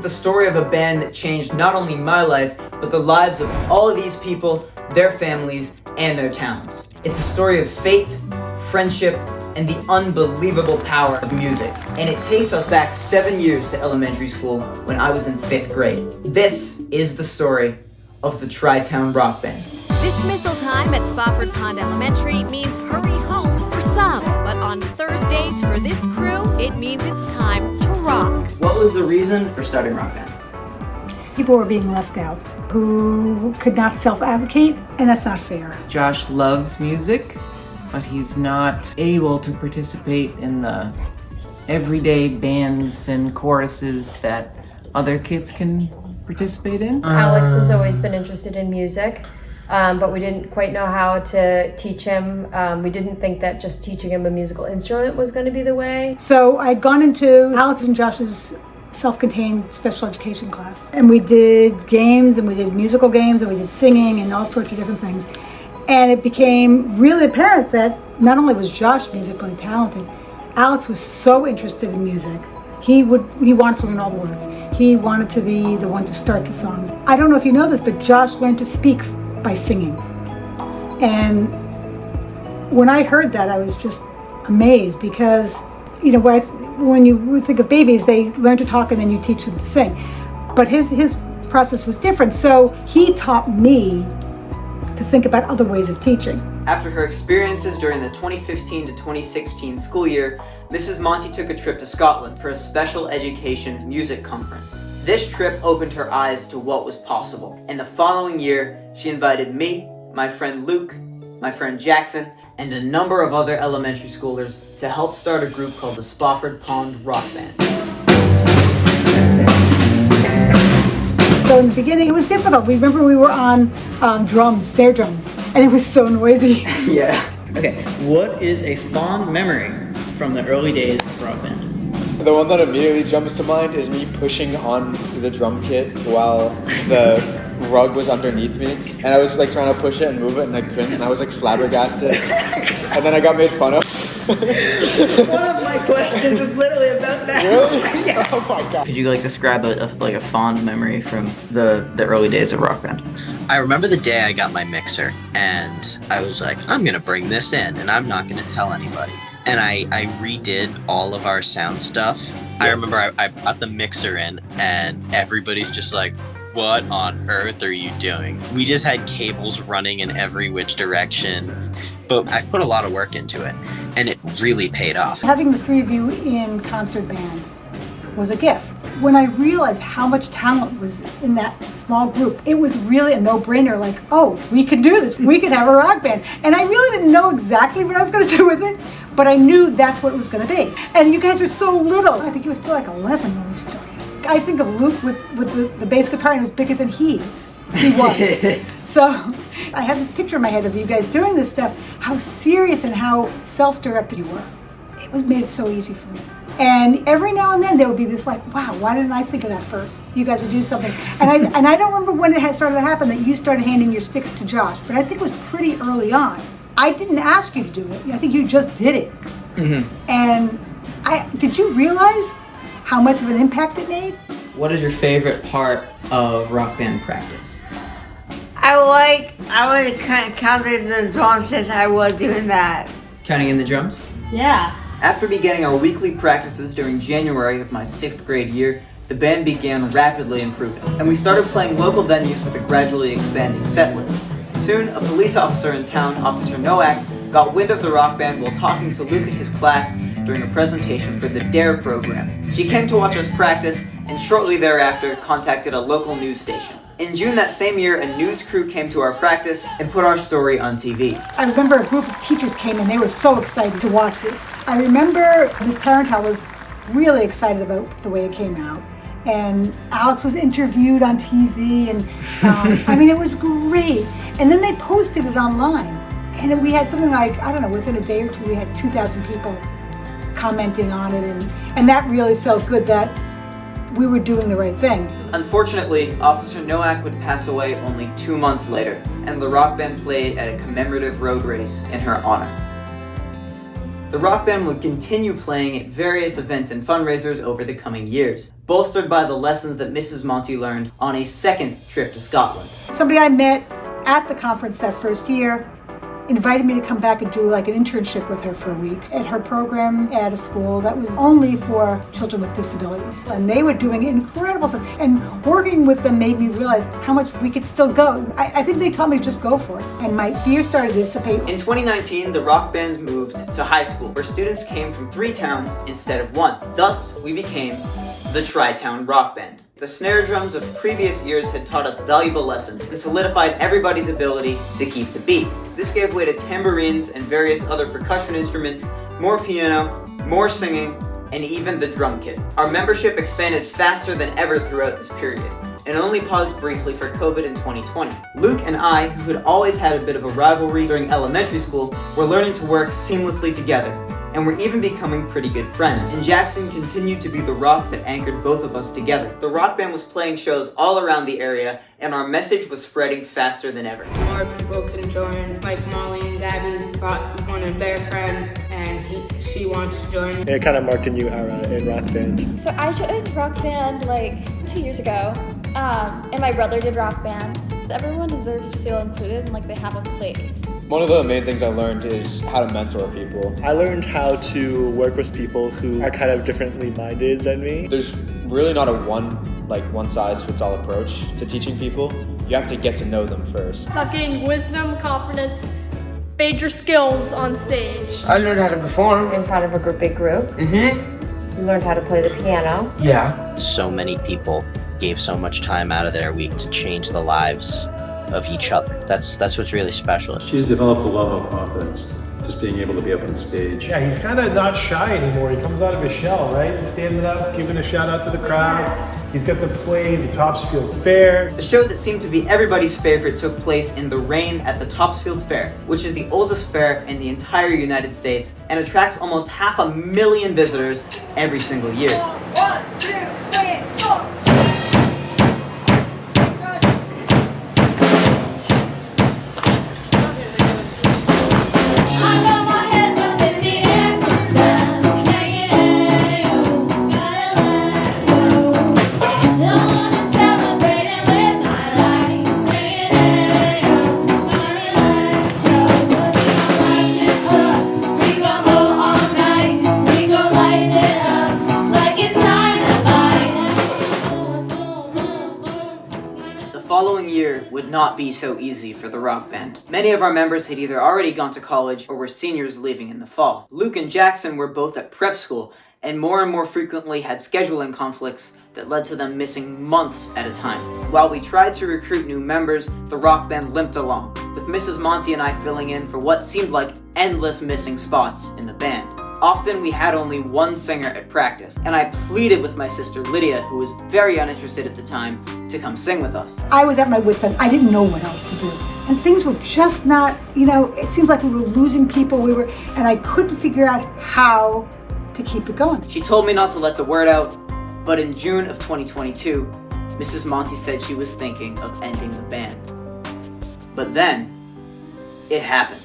the story of a band that changed not only my life, but the lives of all of these people, their families, and their towns. It's a story of fate, friendship, and the unbelievable power of music. And it takes us back 7 years to elementary school when I was in 5th grade. This is the story of the TriTown Rock Band. Dismissal time at Spofford Pond Elementary means hurry home for some, but on Thursdays for this crew, it means it's time to rock. What was the reason for starting Rock Band? People were being left out who could not self-advocate, and that's not fair. Josh loves music, but he's not able to participate in the everyday bands and choruses that other kids can participate in. Alex has always been interested in music, but we didn't quite know how to teach him. We didn't think that just teaching him a musical instrument was going to be the way. So I'd gone into Alex and Josh's self-contained special education class, and we did games, and we did musical games, and we did singing and all sorts of different things. And it became really apparent that not only was Josh musically talented, Alex was so interested in music. He wanted to learn all the words. He wanted to be the one to start the songs. I don't know if you know this, but Josh learned to speak by singing. And when I heard that, I was just amazed because, you know, when you think of babies, they learn to talk and then you teach them to sing. But his process was different. So he taught me to think about other ways of teaching. After her experiences during the 2015 to 2016 school year, Mrs. Monty took a trip to Scotland for a special education music conference. This trip opened her eyes to what was possible. And the following year, she invited me, my friend Luke, my friend Jackson, and a number of other elementary schoolers to help start a group called the Spofford Pond Rock Band. So in the beginning, it was difficult. We remember we were on drums, snare drums, and it was so noisy. Yeah. Okay, what is a fond memory from the early days of Rock Band? The one that immediately jumps to mind is me pushing on the drum kit while the rug was underneath me, and I was like trying to push it and move it, and I couldn't, and I was like flabbergasted, and then I got made fun of. One of my questions is literally about that. Really? Yeah. Oh my god. Could you like describe a fond memory from the early days of Rock Band? I remember the day I got my mixer, and I was like, I'm gonna bring this in, and I'm not gonna tell anybody. And I redid all of our sound stuff. I remember I brought the mixer in, and everybody's just like, what on earth are you doing? We just had cables running in every which direction, but I put a lot of work into it, and it really paid off. Having the three of you in concert band was a gift. When I realized how much talent was in that small group, it was really a no-brainer, like, oh, we can do this. We can have a rock band. And I really didn't know exactly what I was going to do with it, but I knew that's what it was going to be. And you guys were so little. I think you were still like 11 when we started. I think of Luke with the bass guitar, and it was bigger than he was. So I have this picture in my head of you guys doing this stuff, how serious and how self-directed you were. It made it so easy for me. And every now and then there would be this like, wow, why didn't I think of that first? You guys would do something. And I don't remember when it had started to happen that you started handing your sticks to Josh, but I think it was pretty early on. I didn't ask you to do it. I think you just did it. Mm-hmm. And did you realize how much of an impact it made? What is your favorite part of Rock Band practice? I was counting the drums as I was doing that. Counting in the drums? Yeah. After beginning our weekly practices during January of my 6th grade year, the band began rapidly improving, and we started playing local venues with a gradually expanding set list. Soon, a police officer in town, Officer Nowak, got wind of the Rock Band while talking to Luke and his class during a presentation for the DARE program. She came to watch us practice, and shortly thereafter contacted a local news station. In June that same year, a news crew came to our practice and put our story on TV. I remember a group of teachers came and they were so excited to watch this. I remember Ms. Tarantel was really excited about the way it came out. And Alex was interviewed on TV, and I mean, it was great. And then they posted it online. And we had something like, I don't know, within a day or two, we had 2,000 people commenting on it. And that really felt good that we were doing the right thing. Unfortunately, Officer Nowak would pass away only 2 months later, and the Rock Band played at a commemorative road race in her honor. The rock band would continue playing at various events and fundraisers over the coming years, bolstered by the lessons that Mrs. Monty learned on a second trip to Scotland. Somebody I met at the conference that first year invited me to come back and do like an internship with her for a week at her program at a school that was only for children with disabilities. And they were doing incredible stuff. And working with them made me realize how much we could still go. I think they taught me to just go for it. And my fear started to dissipate. In 2019, the rock band moved to high school, where students came from 3 towns instead of 1. Thus, we became the TriTown Rock Band. The snare drums of previous years had taught us valuable lessons and solidified everybody's ability to keep the beat. This gave way to tambourines and various other percussion instruments, more piano, more singing, and even the drum kit. Our membership expanded faster than ever throughout this period, and only paused briefly for COVID in 2020. Luke and I, who had always had a bit of a rivalry during elementary school, were learning to work seamlessly together, and we're even becoming pretty good friends. And Jackson continued to be the rock that anchored both of us together. The rock band was playing shows all around the area, and our message was spreading faster than ever. More people can join, like Molly and Gabby brought one of their friends, and she wants to join. It kind of marked a new era in rock band. So I joined rock band like 2 years ago, and my brother did rock band. Everyone deserves to feel included and like they have a place. One of the main things I learned is how to mentor people. I learned how to work with people who are kind of differently minded than me. There's really not a one-size-fits-all approach to teaching people. You have to get to know them first. Stop getting wisdom, confidence, major skills on stage. I learned how to perform. In front of a big group. Mm-hmm. You learned how to play the piano. Yeah. So many people gave so much time out of their week to change the lives of each other. That's what's really special. She's developed a level of confidence, just being able to be up on stage. Yeah, he's kind of not shy anymore. He comes out of his shell, right? He's standing up, giving a shout out to the crowd. He's got to play the Topsfield Fair. The show that seemed to be everybody's favorite took place in the rain at the Topsfield Fair, which is the oldest fair in the entire United States and attracts almost 500,000 visitors every single year. 1, 2, 3, 4. Would not be so easy for the rock band. Many of our members had either already gone to college or were seniors leaving in the fall. Luke and Jackson were both at prep school and more frequently had scheduling conflicts that led to them missing months at a time. While we tried to recruit new members, the rock band limped along, with Mrs. Monty and I filling in for what seemed like endless missing spots in the band. Often we had only one singer at practice, and I pleaded with my sister Lydia, who was very uninterested at the time, to come sing with us. I was at my wit's end. I didn't know what else to do. And things were just not, it seems like we were losing people, and I couldn't figure out how to keep it going. She told me not to let the word out, but in June of 2022, Mrs. Monty said she was thinking of ending the band. But then, it happened.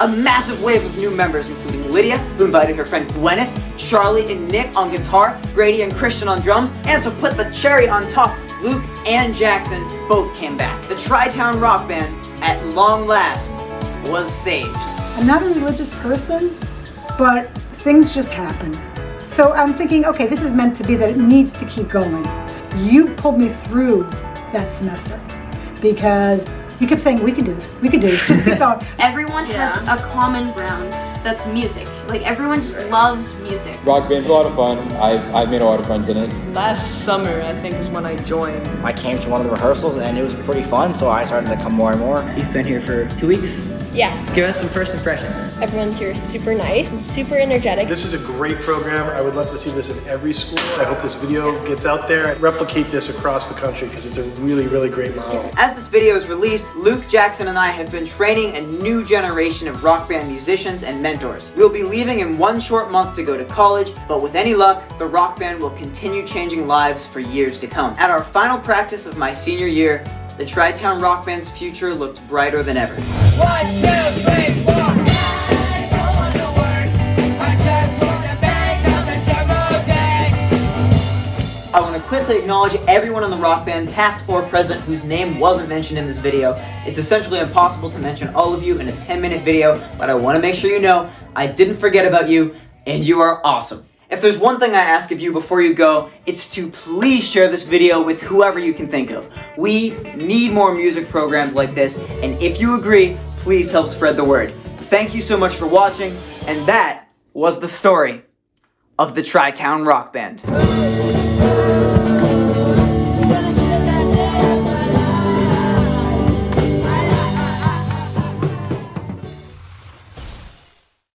A massive wave of new members, including Lydia, who invited her friend Gwyneth, Charlie and Nick on guitar, Grady and Christian on drums, and to put the cherry on top, Luke and Jackson both came back. The TriTown Rock Band, at long last, was saved. I'm not a religious person, but things just happened. So I'm thinking, okay, this is meant to be that it needs to keep going. You pulled me through that semester because you kept saying, we can do this, just keep going. Everyone has a common ground that's music. Like everyone just loves music. Rock band's a lot of fun. I've made a lot of friends in it. Last summer, I think, is when I joined. I came to one of the rehearsals and it was pretty fun, so I started to come more and more. You've been here for 2 weeks? Yeah. Give us some first impressions. Everyone here is super nice and super energetic. This is a great program. I would love to see this in every school. I hope this video gets out there. Replicate this across the country because it's a really, really great model. As this video is released, Luke, Jackson, and I have been training a new generation of rock band musicians and mentors. We'll be leaving in 1 short month to go to college, but with any luck, the rock band will continue changing lives for years to come. At our final practice of my senior year, the TriTown Rock Band's future looked brighter than ever. 1, 2, 3, 4. quickly acknowledge everyone in the rock band, past or present, whose name wasn't mentioned in this video. It's essentially impossible to mention all of you in a 10-minute video, but I want to make sure you know I didn't forget about you, and you are awesome. If there's one thing I ask of you before you go, it's to please share this video with whoever you can think of. We need more music programs like this, and if you agree, please help spread the word. Thank you so much for watching, and that was the story of the TriTown Rock Band.